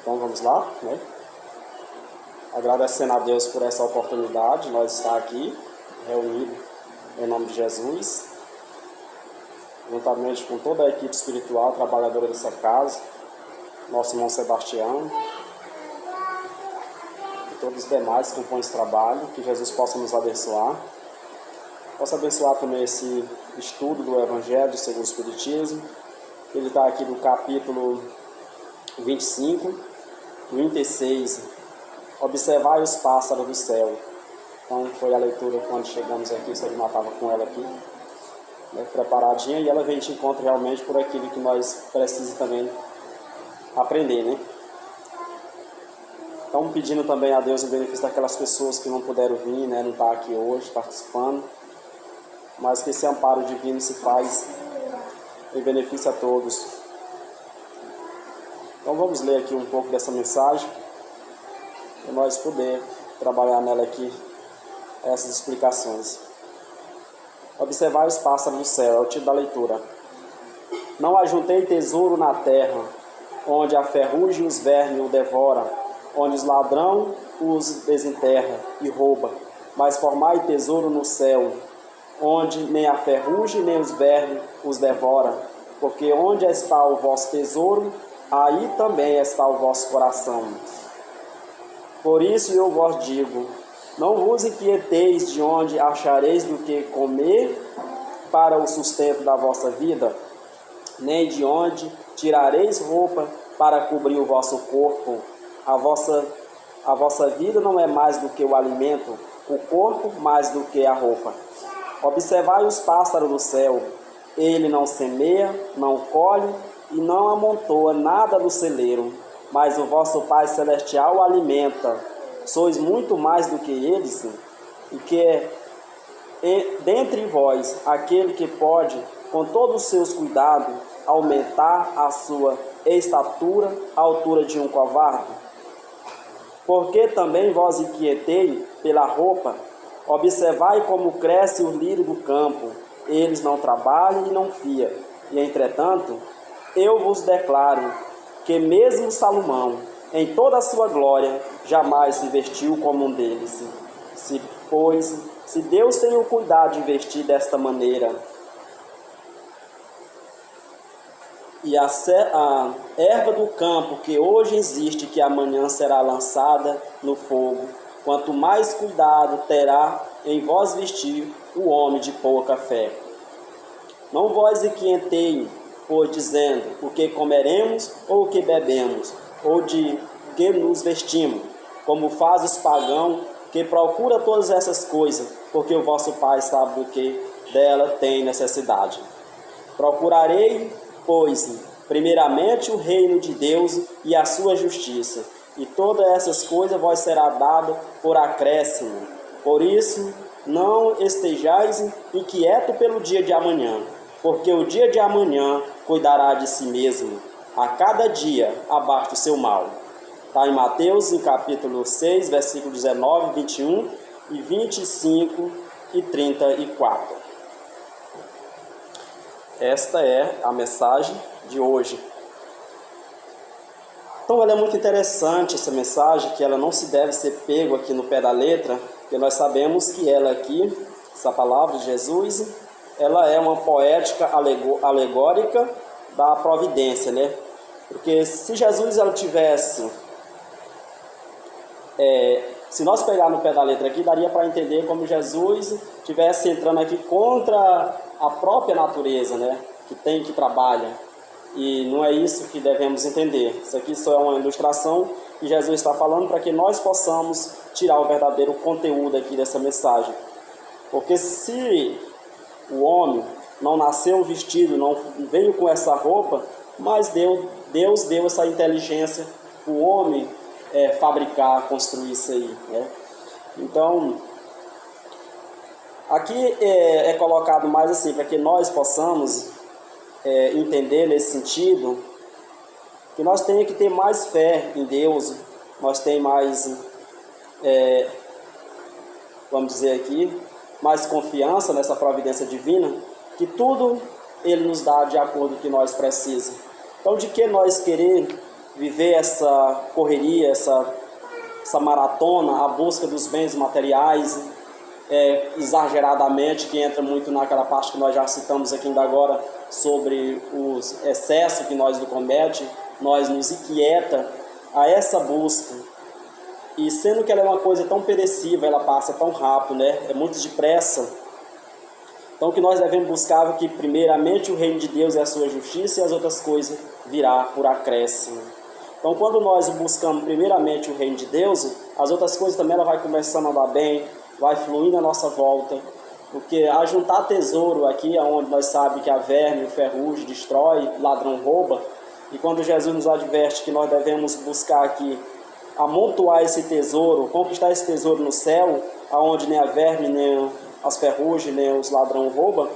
Então vamos lá, né? Agradecendo a Deus por essa oportunidade, nós estar aqui, reunidos em nome de Jesus, juntamente com toda a equipe espiritual, trabalhadora dessa casa, nosso irmão Sebastião, e todos os demais que compõem esse trabalho, que Jesus possa nos abençoar, possa abençoar também esse estudo do Evangelho segundo o Espiritismo. Ele está aqui no capítulo 25, 36, observai os pássaros do céu. Então foi a leitura quando chegamos aqui, o Senhor estava com ela aqui, né, preparadinha, e ela vem te encontro realmente por aquilo que nós precisamos também aprender, né? Então pedindo também a Deus o benefício daquelas pessoas que não puderam vir, né, não estar aqui hoje participando, mas que esse amparo divino se faz em benefício a todos. Então vamos ler aqui um pouco dessa mensagem, para nós poder trabalhar nela aqui, essas explicações. Observai os pássaros do céu, é o título da leitura. Não ajuntei tesouro na terra, onde a ferrugem e os vermes o devoram, onde os ladrão os desenterra e rouba, mas formai tesouro no céu, onde nem a ferrugem nem os vermes os devoram, porque onde está o vosso tesouro, aí também está o vosso coração. Por isso eu vos digo, não vos inquieteis de onde achareis do que comer para o sustento da vossa vida, nem de onde tirareis roupa para cobrir o vosso corpo. A vossa vida não é mais do que o alimento, o corpo mais do que a roupa. Observai os pássaros do céu, ele não semeia, não colhe e não amontoa nada no celeiro, mas o vosso Pai Celestial o alimenta. Sois muito mais do que eles, e que é dentre vós aquele que pode, com todos os seus cuidados, aumentar a sua estatura, a altura de um covarde? Porque também vós inquietei pela roupa, observai como cresce o lírio do campo, eles não trabalham e não fiam. E entretanto, eu vos declaro que mesmo Salomão, em toda a sua glória, jamais se vestiu como um deles. Se Deus tem o cuidado de vestir desta maneira, e a erva do campo que hoje existe, que amanhã será lançada no fogo, quanto mais cuidado terá em vós vestir o homem de pouca fé. Não vós inquieteis, pois dizendo, o que comeremos, ou o que bebemos, ou de que nos vestimos, como faz os pagãos, que procura todas essas coisas, porque o vosso Pai sabe do que dela tem necessidade. Procurarei, pois, primeiramente o reino de Deus e a sua justiça, e todas essas coisas vos será dado por acréscimo. Por isso, não estejais inquietos pelo dia de amanhã, porque o dia de amanhã cuidará de si mesmo. A cada dia abate o seu mal. Está em Mateus, em capítulo 6, versículo 19, 21 e 25 e 34. Esta é a mensagem de hoje. Então ela é muito interessante, essa mensagem, que ela não se deve ser pego aqui no pé da letra, porque nós sabemos que ela aqui, essa palavra de Jesus, ela é uma poética alegórica da providência, né? Porque se Jesus ela tivesse, se nós pegar no pé da letra aqui, daria para entender como Jesus estivesse entrando aqui contra a própria natureza, né? Que trabalha. E não é isso que devemos entender. Isso aqui só é uma ilustração que Jesus está falando para que nós possamos tirar o verdadeiro conteúdo aqui dessa mensagem. Porque se o homem não nasceu vestido, não veio com essa roupa, mas Deus deu essa inteligência para o homem fabricar, construir isso aí, né? Então, aqui é colocado mais assim, para que nós possamos entender nesse sentido, que nós temos que ter mais fé em Deus, nós temos mais, vamos dizer aqui, mais confiança nessa providência divina, que tudo Ele nos dá de acordo com o que nós precisamos. Então, de que nós querer viver essa correria, essa maratona, a busca dos bens materiais, exageradamente, que entra muito naquela parte que nós já citamos aqui ainda agora, sobre os excessos que nós nos comete, nós nos inquieta a essa busca. E sendo que ela é uma coisa tão perecível, ela passa tão rápido, né? É muito depressa. Então o que nós devemos buscar é que primeiramente o reino de Deus é a sua justiça e as outras coisas virá por acréscimo. Então quando nós buscamos primeiramente o reino de Deus, as outras coisas também ela vai começando a andar bem, vai fluindo à nossa volta. Porque ajuntar tesouro aqui, onde nós sabemos que a verme, o ferrugem destrói, o ladrão rouba, e quando Jesus nos adverte que nós devemos buscar aqui amontoar esse tesouro, conquistar esse tesouro no céu, aonde nem a verme, nem as ferrugens, nem os ladrão roubam,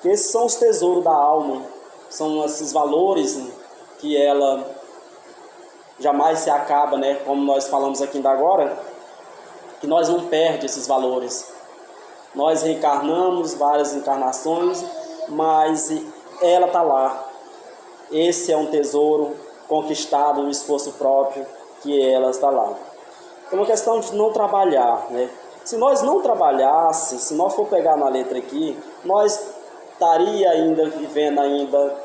que esses são os tesouros da alma, são esses valores que ela jamais se acaba, né? Como nós falamos aqui ainda agora, que nós não perdemos esses valores. Nós reencarnamos várias encarnações, mas ela está lá. Esse é um tesouro conquistado no esforço próprio, que ela está lá. É uma questão de não trabalhar, né? Se nós não trabalhássemos, se nós for pegar na letra aqui, nós estaria ainda vivendo ainda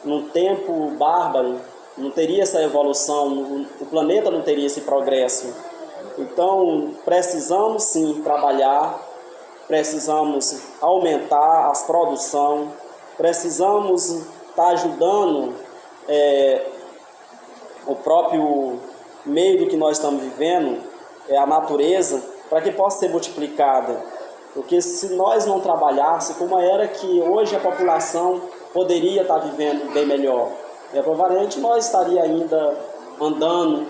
num tempo bárbaro, não teria essa evolução, o planeta não teria esse progresso. Então, precisamos sim trabalhar, precisamos aumentar a produção, precisamos estar ajudando o próprio meio do que nós estamos vivendo, a natureza, para que possa ser multiplicada. Porque se nós não trabalhássemos, como era que hoje a população poderia estar vivendo bem melhor? Provavelmente nós estaríamos ainda andando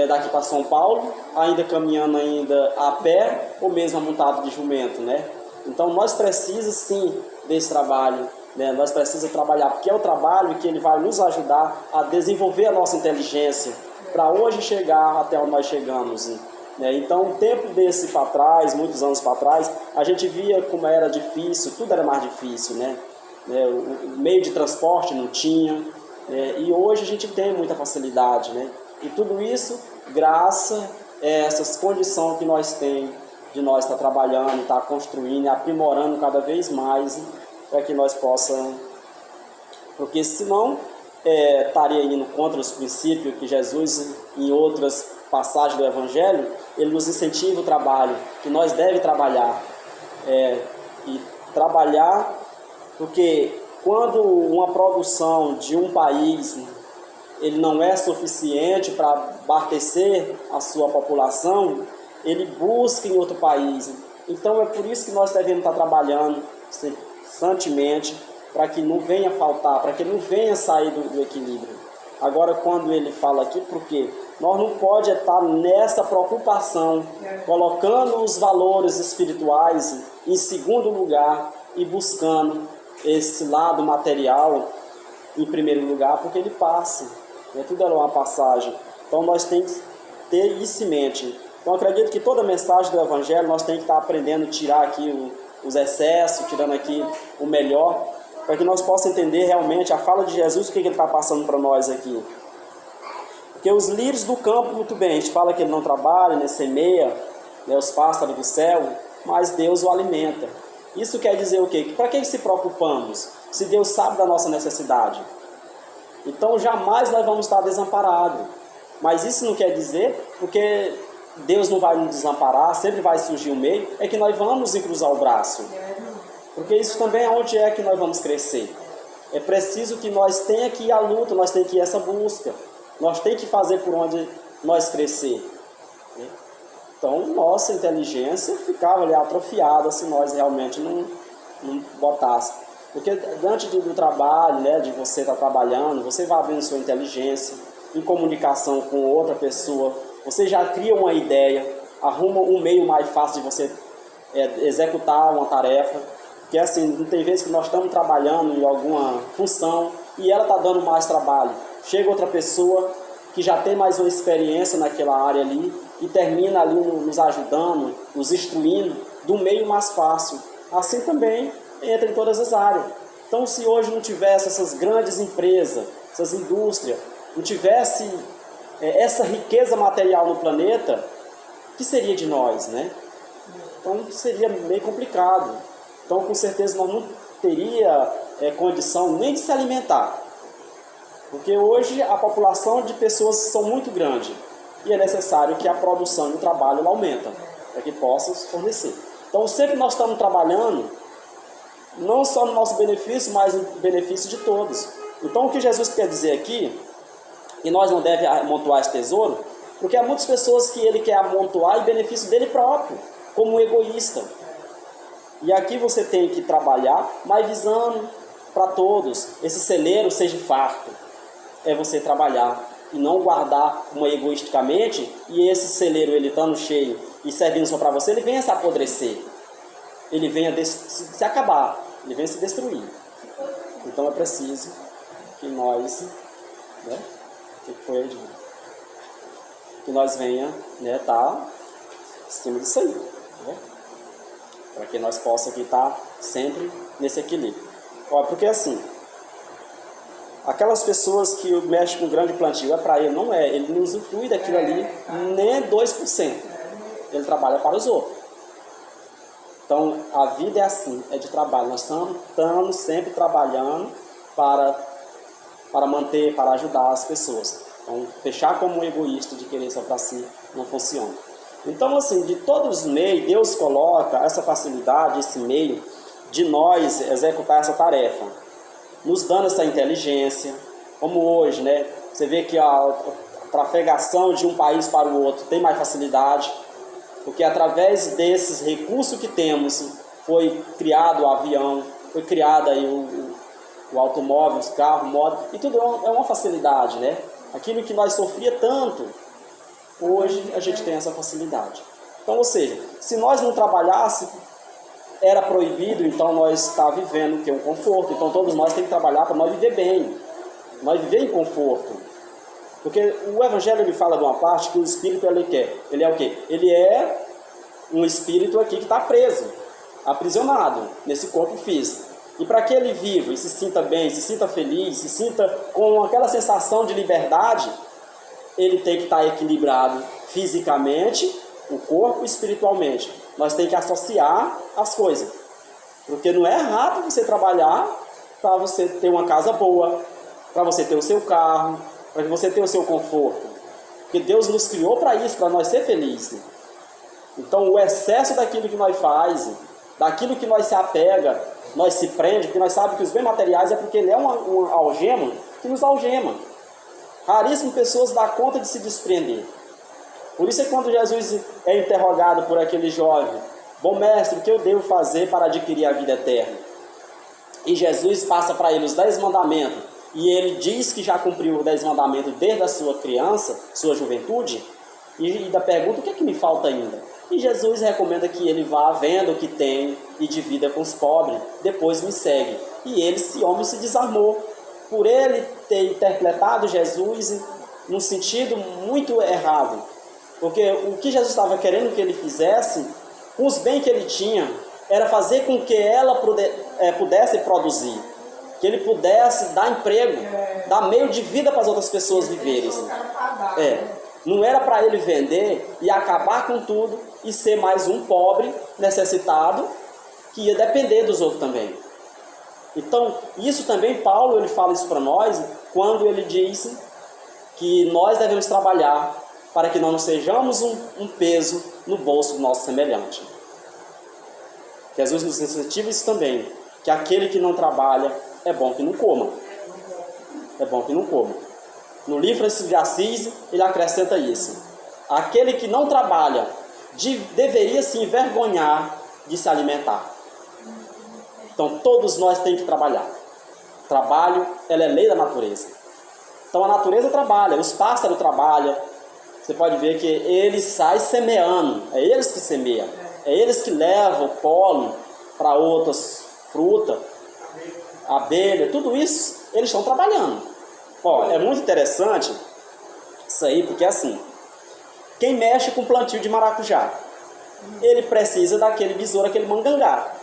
daqui para São Paulo, ainda caminhando ainda a pé, ou mesmo montado de jumento, né? Então nós precisamos sim desse trabalho, né? Nós precisamos trabalhar, porque é o trabalho que ele vai nos ajudar a desenvolver a nossa inteligência, para hoje chegar até onde nós chegamos, né? Então, um tempo desse para trás, muitos anos para trás, a gente via como era difícil, tudo era mais difícil, né? O meio de transporte não tinha, e hoje a gente tem muita facilidade, né? E tudo isso graças a essas condições que nós temos de nós estar trabalhando, estar construindo, aprimorando cada vez mais, para que nós possamos, porque senão estaria indo contra os princípios que Jesus, em outras passagens do Evangelho, ele nos incentiva o trabalho, que nós devemos trabalhar, e trabalhar, porque quando uma produção de um país ele não é suficiente para abastecer a sua população, ele busca em outro país. Então é por isso que nós devemos estar trabalhando constantemente, para que não venha faltar, para que não venha sair do equilíbrio. Agora, quando ele fala aqui, por quê? Nós não podemos estar nessa preocupação, colocando os valores espirituais em segundo lugar e buscando esse lado material em primeiro lugar, porque ele passa. Tudo é uma passagem. Então nós temos que ter isso em mente. Então acredito que toda mensagem do Evangelho nós temos que estar aprendendo a tirar aqui os excessos, tirando aqui o melhor, para que nós possamos entender realmente a fala de Jesus, o que ele está passando para nós aqui. Porque os lírios do campo, muito bem, a gente fala que ele não trabalha, nem semeia, os pássaros do céu, mas Deus o alimenta. Isso quer dizer o quê? Para que se preocupamos? Se Deus sabe da nossa necessidade. Então jamais nós vamos estar desamparados. Mas isso não quer dizer, porque Deus não vai nos desamparar, sempre vai surgir um meio, é que nós vamos cruzar o braço. Porque isso também é onde é que nós vamos crescer. É preciso que nós tenha que ir à luta, nós tenha que ir a essa busca. Nós temos que fazer por onde nós crescer. Então, nossa inteligência ficava ali atrofiada se nós realmente não botássemos. Porque diante do trabalho, né, de você estar trabalhando, você vai abrindo sua inteligência, em comunicação com outra pessoa, você já cria uma ideia, arruma um meio mais fácil de você executar uma tarefa. Porque assim, não tem vezes que nós estamos trabalhando em alguma função e ela está dando mais trabalho. Chega outra pessoa que já tem mais uma experiência naquela área ali e termina ali nos ajudando, nos instruindo do meio mais fácil. Assim também entra em todas as áreas. Então, se hoje não tivesse essas grandes empresas, essas indústrias, não tivesse essa riqueza material no planeta, o que seria de nós, né? Então seria meio complicado. Então com certeza nós não teria condição nem de se alimentar. Porque hoje a população de pessoas são muito grande e é necessário que a produção e o trabalho aumenta para que possa fornecer. Então sempre nós estamos trabalhando, não só no nosso benefício, mas no benefício de todos. Então o que Jesus quer dizer aqui, que nós não devemos amontoar esse tesouro, porque há muitas pessoas que ele quer amontoar em benefício dele próprio, como um egoísta. E aqui você tem que trabalhar, mas visando para todos, esse celeiro seja farto. É você trabalhar e não guardar uma egoisticamente, e esse celeiro, ele estando cheio e servindo só para você, ele venha se apodrecer. Ele venha se acabar, ele venha se destruir. Então é preciso que nós, né, que nós venha, né, estar em cima disso aí, né, para que nós possamos aqui estar sempre nesse equilíbrio. Ó, porque assim, aquelas pessoas que mexem com grande plantio, para ele não é, ele não usufrui daquilo ali nem 2%. Ele trabalha para os outros. Então, a vida é assim, é de trabalho. Nós estamos sempre trabalhando para manter, para ajudar as pessoas. Então, fechar como um egoísta de querer só para si não funciona. Então, assim, de todos os meios, Deus coloca essa facilidade, esse meio de nós executar essa tarefa, nos dando essa inteligência, como hoje, né? Você vê que a trafegação de um país para o outro tem mais facilidade, porque através desses recursos que temos, foi criado o avião, foi criado aí o automóvel, os carros, moto, e tudo é uma facilidade, né? Aquilo que nós sofria tanto, hoje a gente tem essa facilidade. Então, ou seja, se nós não trabalhássemos, era proibido, então nós está vivendo que é um conforto. Então todos nós temos que trabalhar para nós viver bem, nós viver em conforto. Porque o Evangelho ele fala de uma parte que o espírito ele quer. Ele é o quê? Ele é um espírito aqui que está preso, aprisionado nesse corpo físico. E para que ele viva e se sinta bem, se sinta feliz, se sinta com aquela sensação de liberdade, ele tem que estar equilibrado fisicamente, o corpo e espiritualmente. Nós temos que associar as coisas. Porque não é errado você trabalhar para você ter uma casa boa, para você ter o seu carro, para você ter o seu conforto. Porque Deus nos criou para isso, para nós ser felizes. Então o excesso daquilo que nós faz, daquilo que nós se apega, nós se prende, porque nós sabemos que os bens materiais é porque ele é uma algema que nos algema. Raríssimas pessoas dão conta de se desprender. Por isso é que quando Jesus é interrogado por aquele jovem, bom mestre, o que eu devo fazer para adquirir a vida eterna? E Jesus passa para ele os 10 mandamentos, e ele diz que já cumpriu os 10 mandamentos desde a sua criança, sua juventude, e ainda pergunta, o que é que me falta ainda? E Jesus recomenda que ele vá vendo o que tem e divida com os pobres, depois me segue. E esse homem se desarmou, por ele ter interpretado Jesus num sentido muito errado. Porque o que Jesus estava querendo que ele fizesse, com os bens que ele tinha, era fazer com que ela pudesse produzir. Que ele pudesse dar emprego, dar meio de vida para as outras pessoas viverem. Não era para ele vender e acabar com tudo e ser mais um pobre, necessitado, que ia depender dos outros também. Então, isso também, Paulo, ele fala isso para nós, quando ele diz que nós devemos trabalhar para que nós não sejamos um peso no bolso do nosso semelhante. Jesus nos incentiva isso também, que aquele que não trabalha, é bom que não coma. É bom que não coma. No livro Francisco de Assis, ele acrescenta isso. Aquele que não trabalha, deveria se envergonhar de se alimentar. Então, todos nós temos que trabalhar. Trabalho, ela é lei da natureza. Então, a natureza trabalha, os pássaros trabalham. Você pode ver que eles saem semeando, é eles que semeiam, é eles que levam o pólen para outras frutas, abelha, tudo isso, eles estão trabalhando. Ó, é muito interessante isso aí, porque assim, quem mexe com plantio de maracujá, ele precisa daquele besouro, aquele mangangá.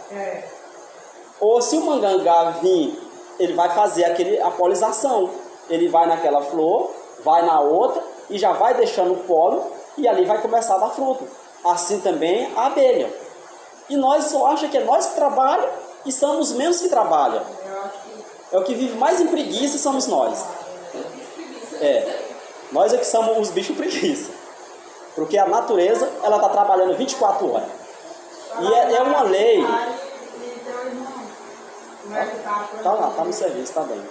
Ou se o mangangá vir, ele vai fazer a polização. Ele vai naquela flor, vai na outra e já vai deixando o pólen e ali vai começar a dar fruto. Assim também a abelha. E nós só achamos que é nós que trabalhamos e somos menos que trabalham. É o que vive mais em preguiça somos nós. Nós é que somos os bichos preguiça. Porque a natureza, ela está trabalhando 24 horas. E é uma lei. Tá lá, tá no serviço, tá bem.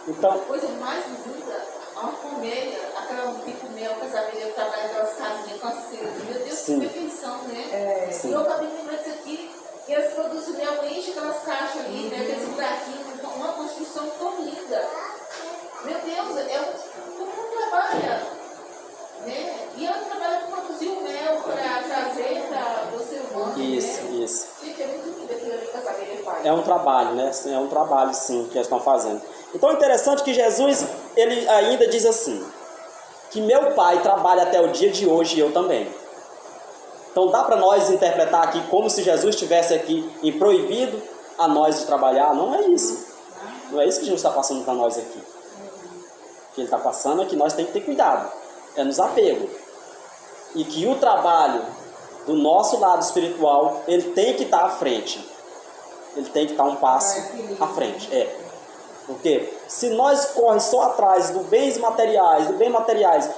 Então, a coisa mais linda, uma colmeia, aquela pico mel, que as abelhas trabalham aquelas casinhas com a seda. Meu Deus, que perfeição, né? Sim. Eu acabei de lembrar disso aqui, e elas produzem mel, enchem aquelas caixas ali, né? Aqueles buraquinhos, uma construção tão linda. Meu Deus, todo mundo trabalha, né? E ela trabalha para produzir o mel, para trazer para o ser humano. Isso, né? isso. Gente, é muito lindo aquilo ali que as abelhas fazem. É um trabalho, né? É um trabalho, sim, que eles estão fazendo. Então é interessante que Jesus, ele ainda diz assim, que meu Pai trabalha até o dia de hoje e eu também. Então dá para nós interpretar aqui como se Jesus estivesse aqui e proibido a nós de trabalhar? Não é isso. Não é isso que Jesus está passando para nós aqui. O que ele está passando é que nós temos que ter cuidado. É nos apego. E que o trabalho do nosso lado espiritual, ele tem que estar à frente. Ele tem que estar um passo à frente. Porque se nós corremos só atrás dos bens materiais,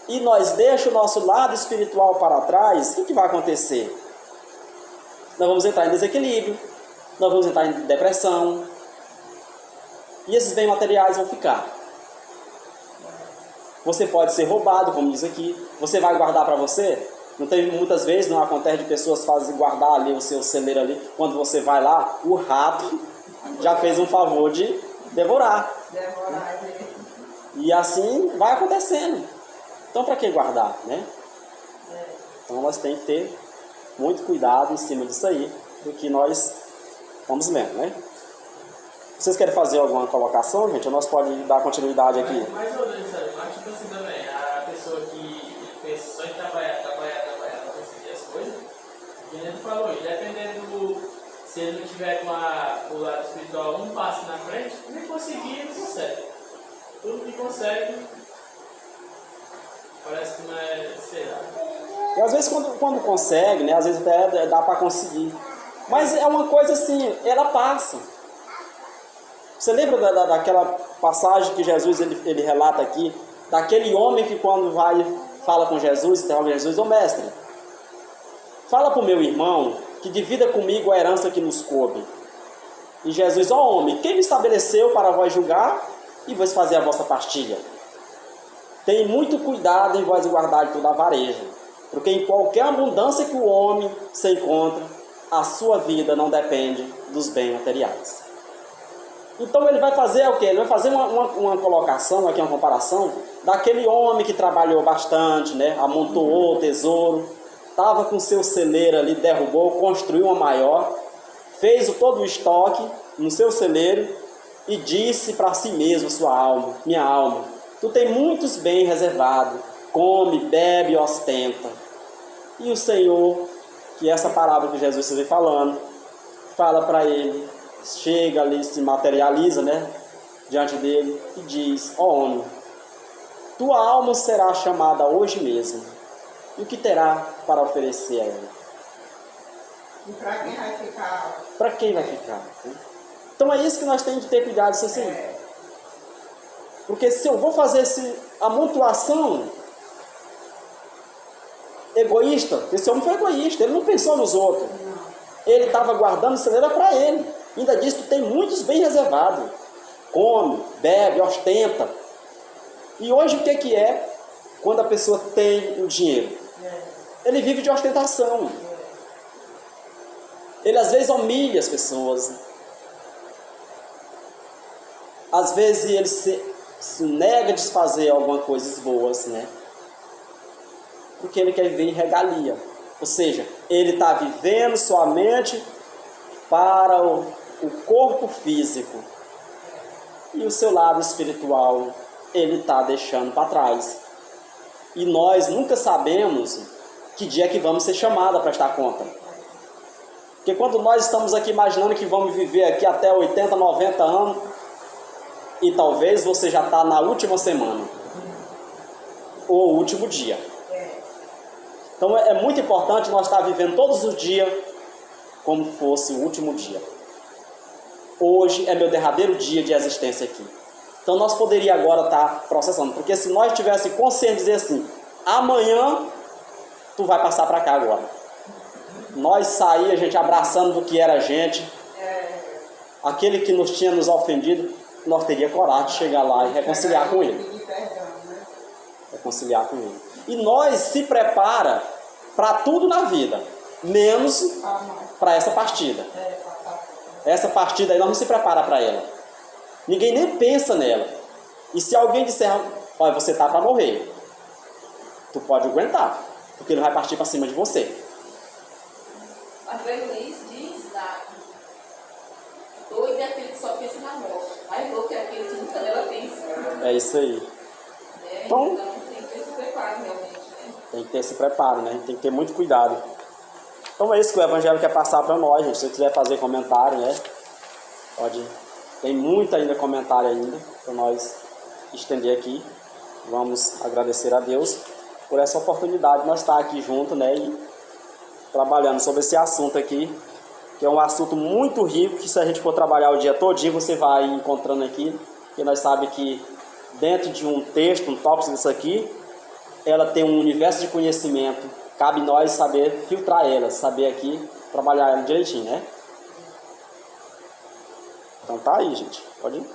e nós deixamos o nosso lado espiritual para trás, o que vai acontecer? Nós vamos entrar em desequilíbrio, nós vamos entrar em depressão, e esses bens materiais vão ficar. Você pode ser roubado, como diz aqui. Você vai guardar para você? Não tem, muitas vezes não acontece de pessoas fazem guardar ali o seu celeiro ali. Quando você vai lá, o rato já fez um favor de devorar. E assim vai acontecendo. Então para que guardar, né? Então nós temos que ter muito cuidado em cima disso aí, do que nós estamos lendo, né? Vocês querem fazer alguma colocação, gente? Ou nós podemos dar continuidade aqui? Mais ou menos, sabe? Mas tipo assim também, a pessoa que pensa só em trabalhar, não conseguir as coisas, que nem tu falou, dependendo se ele não tiver com o lado espiritual um passo na frente, nem conseguir, não consegue. Tudo que consegue, parece que não é, sei lá. E às vezes quando consegue, né? Às vezes até dá para conseguir. Mas é uma coisa assim, ela passa. Você lembra daquela passagem que Jesus ele relata aqui, daquele homem que quando fala com Jesus, interroga Jesus, ô mestre, fala para o meu irmão que divida comigo a herança que nos coube. E Jesus, ó homem, quem me estabeleceu para vós julgar e vos fazer a vossa partilha? Tem muito cuidado em vós guardar de toda a vareja, porque em qualquer abundância que o homem se encontra, a sua vida não depende dos bens materiais. Então ele vai fazer o quê? Ele vai fazer uma colocação, aqui uma comparação, daquele homem que trabalhou bastante, né? Amontoou o tesouro, estava com seu celeiro ali, derrubou, construiu uma maior, fez todo o estoque no seu celeiro e disse para si mesmo, sua alma, minha alma, tu tem muitos bens reservados, come, bebe, ostenta. E o Senhor, que essa palavra que Jesus está falando, fala para ele, chega ali, se materializa, né, diante dele e diz, ó homem, tua alma será chamada hoje mesmo, e o que terá para oferecer a ela? E para quem vai ficar? Para quem vai ficar? Então é isso que nós temos de ter cuidado, assim. Porque se eu vou fazer essa amontoação egoísta, esse homem foi egoísta, ele não pensou nos outros. Ele estava guardando o celeiro para ele. Ainda diz que tem muitos bens reservados. Come, bebe, ostenta. E hoje o que é quando a pessoa tem o dinheiro? Ele vive de ostentação. Ele às vezes humilha as pessoas. Às vezes ele se nega a desfazer algumas coisas boas, né? Porque ele quer viver em regalia. Ou seja, ele está vivendo somente para o corpo físico. E o seu lado espiritual, ele está deixando para trás. E nós nunca sabemos que dia que vamos ser chamados a prestar conta. Porque quando nós estamos aqui imaginando que vamos viver aqui até 80, 90 anos, e talvez você já está na última semana ou último dia. Então é muito importante nós estar vivendo todos os dias como fosse o último dia. Hoje é meu derradeiro dia de existência aqui. Então nós poderíamos agora estar processando, porque se nós tivéssemos consciência de dizer assim, amanhã tu vai passar para cá agora. Nós sair, a gente abraçando do que era a gente, aquele que nos tinha nos ofendido, nós teríamos coragem de chegar lá e reconciliar com ele. Reconciliar com ele. E nós se prepara para tudo na vida, menos para essa partida. Essa partida aí nós não se prepara para ela. Ninguém nem pensa nela. E se alguém disser, olha, você tá para morrer, tu pode aguentar, porque ele vai partir para cima de você. André Luiz diz lá, doido é aquele que só pensa na morte, mais louco é aquele que nunca nela pensa. É isso aí. Né? Então Tem que ter esse preparo realmente, né? tem que ter esse preparo, né? Tem que ter muito cuidado. Então é isso que o Evangelho quer passar para nós, gente. Se você quiser fazer comentário, né? Pode. Tem muito ainda comentário ainda para nós estender aqui. Vamos agradecer a Deus por essa oportunidade de nós estar aqui junto, né? E trabalhando sobre esse assunto aqui, que é um assunto muito rico, que se a gente for trabalhar o dia todinho, você vai encontrando aqui, porque nós sabemos que dentro de um texto, um tópico disso aqui, ela tem um universo de conhecimento, cabe nós saber filtrar ela, saber aqui, trabalhar ela direitinho, né? Então tá aí, gente, pode ir.